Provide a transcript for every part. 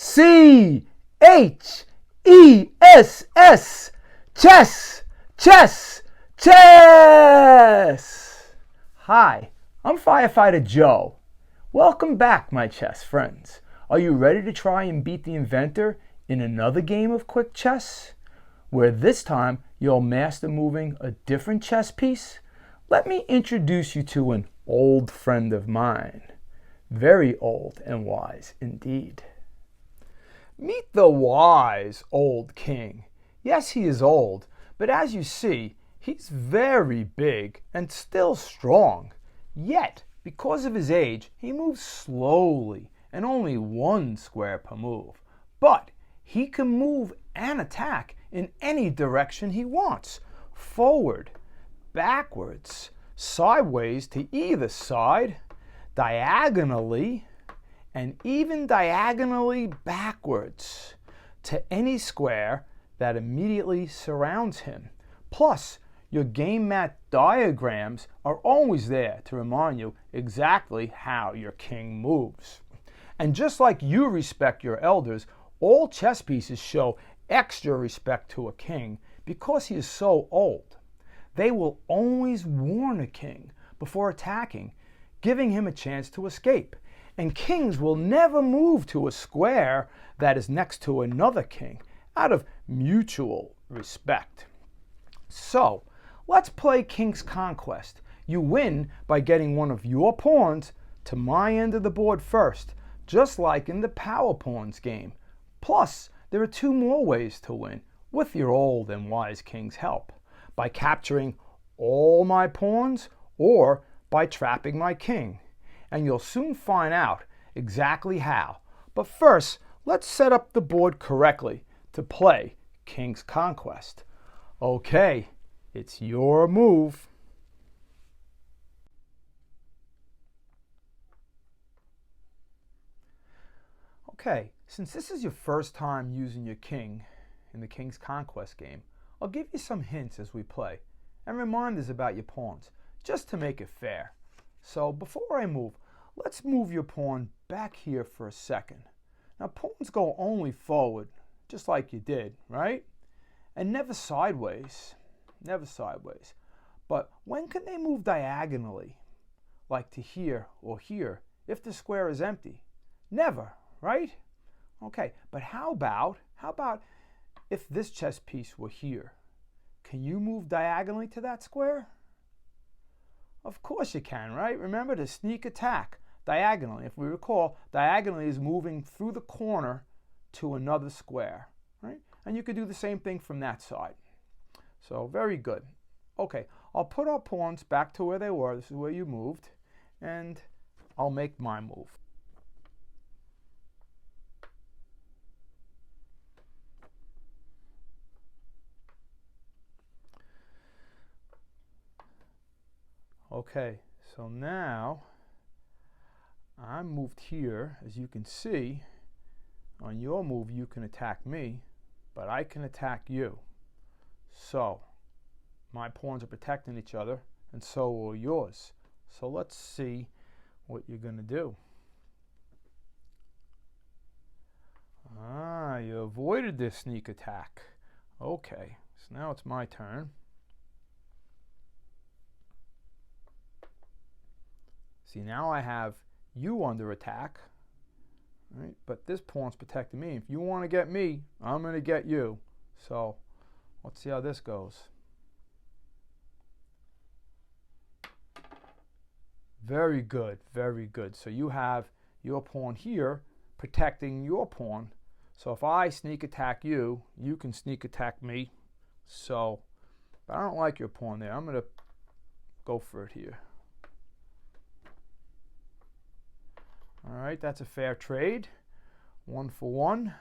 QuickChess. Chess, chess, chess. Hi, I'm Firefighter Joe. Welcome back, my chess friends. Are you ready to try and beat the inventor in another game of quick chess, where this time you'll master moving a different chess piece? Let me introduce you to an old friend of mine. Very old and wise indeed. Meet the wise old king. Yes, he is old, but as you see, he's very big and still strong. Yet, because of his age, he moves slowly and only one square per move. But he can move and attack in any direction he wants. Forward, backwards, sideways to either side, diagonally, and even diagonally backwards to any square that immediately surrounds him. Plus, your game mat diagrams are always there to remind you exactly how your king moves. And just like you respect your elders, all chess pieces show extra respect to a king because he is so old. They will always warn a king before attacking, giving him a chance to escape. And kings will never move to a square that is next to another king out of mutual respect. So, let's play King's Conquest. You win by getting one of your pawns to my end of the board first, just like in the Power Pawns game. Plus, there are two more ways to win with your old and wise king's help: by capturing all my pawns or by trapping my king. And you'll soon find out exactly how. But first, let's set up the board correctly to play King's Conquest. Okay, it's your move. Okay, since this is your first time using your king in the King's Conquest game, I'll give you some hints as we play and reminders about your pawns, just to make it fair. So before I move, let's move your pawn back here for a second. Now pawns go only forward, just like you did, right? And never sideways, never sideways. But when can they move diagonally, like to here or here, if the square is empty? Never, right? Okay, but how about if this chess piece were here? Can you move diagonally to that square? Of course you can, right? Remember to sneak attack diagonally. If we recall, diagonally is moving through the corner to another square, right? And you could do the same thing from that side. So very good. Okay, I'll put our pawns back to where they were. This is where you moved, and I'll make my move. Okay, so now I'm moved here. As you can see, on your move you can attack me, but I can attack you. So my pawns are protecting each other, and so will yours. So let's see what you're going to do. Ah, you avoided this sneak attack. Okay, so now it's my turn. See, now I have you under attack, right? But this pawn's protecting me. If you want to get me, I'm going to get you. So let's see how this goes. Very good, very good. So you have your pawn here protecting your pawn. So if I sneak attack you, you can sneak attack me. So, but I don't like your pawn there. I'm going to go for it here. All right, that's a fair trade, 1 for 1.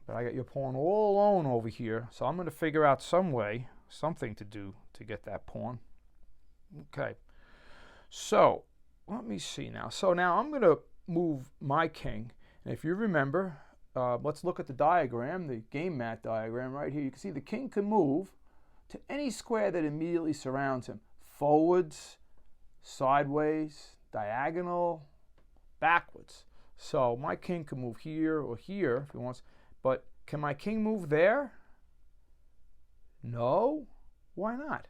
But I got your pawn all alone over here, so I'm going to figure out some way, something to do to get that pawn. Okay, so let me see now. So now I'm going to move my king, and if you remember, let's look at the diagram, the game mat diagram right here. You can see the king can move to any square that immediately surrounds him. Forwards, sideways, diagonal, backwards. So my king can move here or here if he wants. But can my king move there? No. Why not?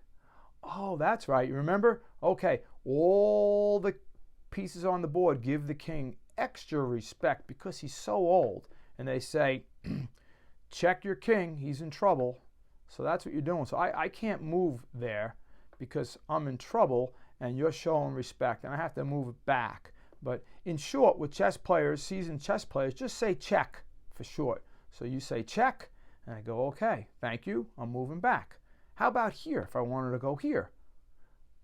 Oh, that's right. You remember? Okay, all the pieces on the board give the king extra respect because he's so old. And they say, check your king, he's in trouble. So that's what you're doing. So I can't move there because I'm in trouble and you're showing respect and I have to move it back. But in short, with chess players, seasoned chess players, just say check for short. So you say check and I go, okay, thank you, I'm moving back. How about here if I wanted to go here?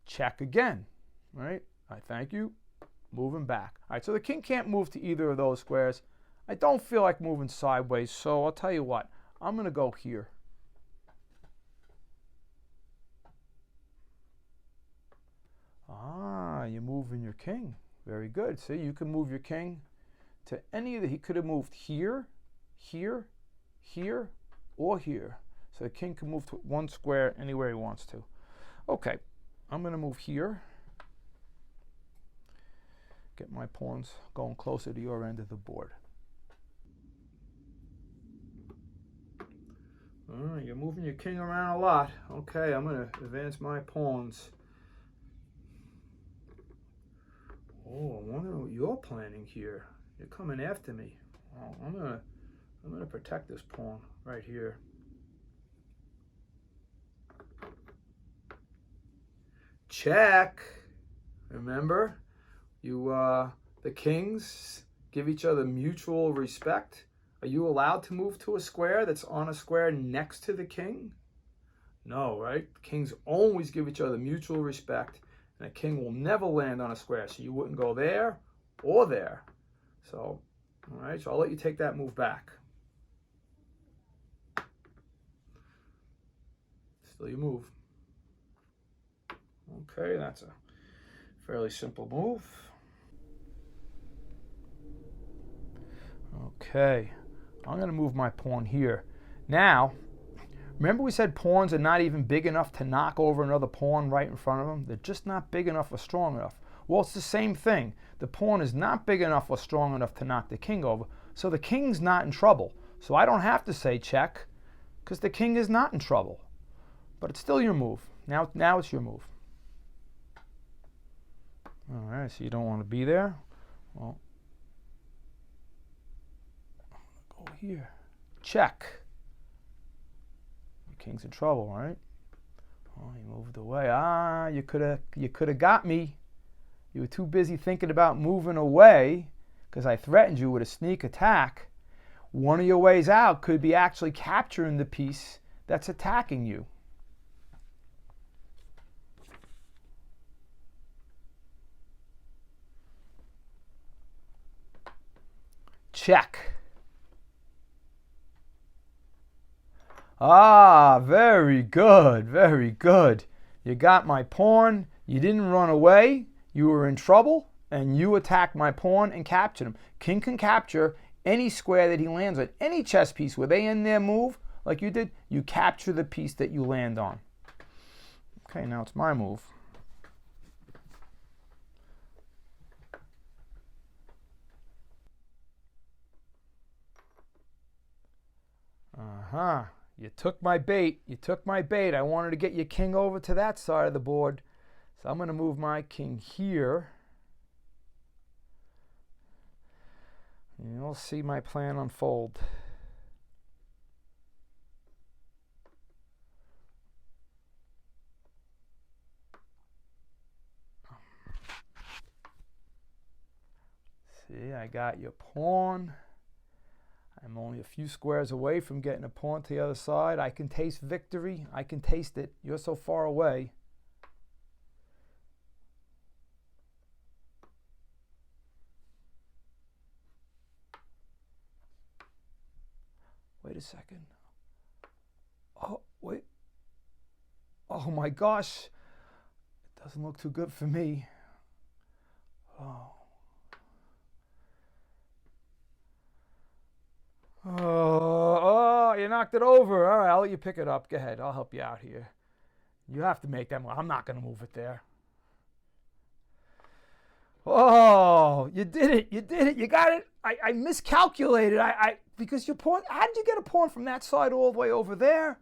Check again, right? I thank you, moving back. All right, so the king can't move to either of those squares. I don't feel like moving sideways, so I'll tell you what, I'm going to go here. Ah, you're moving your king. Very good. See, you can move your king to any of the, he could have moved here, here, here, or here. So the king can move to one square anywhere he wants to. Okay, I'm going to move here. Get my pawns going closer to your end of the board. All right, you're moving your king around a lot. Okay, I'm going to advance my pawns. Oh, I wonder what you're planning here. You're coming after me. Oh, I'm gonna protect this pawn right here. Check. Remember, the kings give each other mutual respect. Are you allowed to move to a square that's on a square next to the king? No, right? Kings always give each other mutual respect, and a king will never land on a square, so you wouldn't go there or there. So, all right, so I'll let you take that move back. Still you move. Okay, that's a fairly simple move. Okay, I'm going to move my pawn here. Now, remember we said pawns are not even big enough to knock over another pawn right in front of them? They're just not big enough or strong enough. Well, it's the same thing. The pawn is not big enough or strong enough to knock the king over, so the king's not in trouble. So I don't have to say check, because the king is not in trouble. But it's still your move. Now it's your move. All right, so you don't want to be there. Well, I'm going to go here. Check. Your king's in trouble, right? Oh, he moved away. Ah, you could have got me. You were too busy thinking about moving away because I threatened you with a sneak attack. One of your ways out could be actually capturing the piece that's attacking you. Check. Ah, very good, very good. You got my pawn, you didn't run away, you were in trouble, and you attacked my pawn and captured him. King can capture any square that he lands on. Any chess piece where they end their move, like you did, you capture the piece that you land on. Okay, now it's my move. Uh-huh. You took my bait. You took my bait. I wanted to get your king over to that side of the board. So I'm going to move my king here. And you'll see my plan unfold. See, I got your pawn. I'm only a few squares away from getting a pawn to the other side. I can taste victory. I can taste it. You're so far away. Wait a second. Oh, wait. Oh my gosh. It doesn't look too good for me. Oh. Oh, you knocked it over. All right, I'll let you pick it up. Go ahead. I'll help you out here. You have to make that move. I'm not going to move it there. Oh, you did it. You did it. You got it. I miscalculated. Because your pawn, how did you get a pawn from that side all the way over there?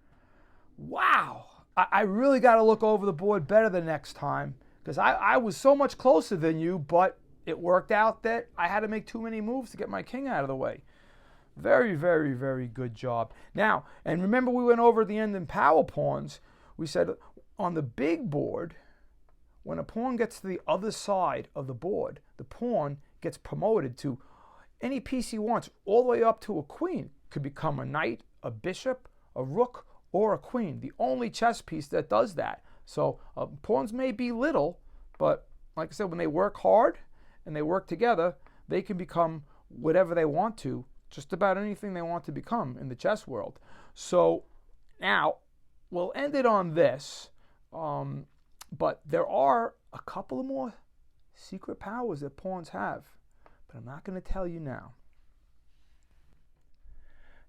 Wow. I really got to look over the board better the next time, because I was so much closer than you, but it worked out that I had to make too many moves to get my king out of the way. Very, very, very good job. Now, and remember we went over at the end in power pawns. We said on the big board, when a pawn gets to the other side of the board, the pawn gets promoted to any piece he wants, all the way up to a queen. Could become a knight, a bishop, a rook, or a queen. The only chess piece that does that. So pawns may be little, but like I said, when they work hard and they work together, they can become whatever they want to, just about anything they want to become in the chess world. So now we'll end it on this. But there are a couple of more secret powers that pawns have, but I'm not going to tell you now.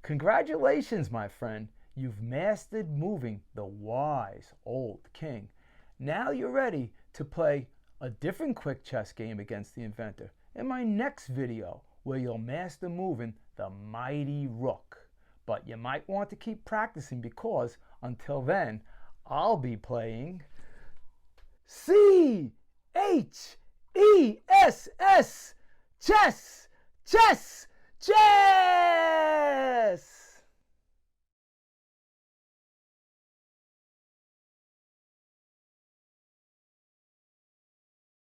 Congratulations, my friend. You've mastered moving the wise old king. Now you're ready to play a different quick chess game against the inventor in my next video, where you'll master moving the mighty rook. But you might want to keep practicing, because until then, I'll be playing CHESS, chess, chess.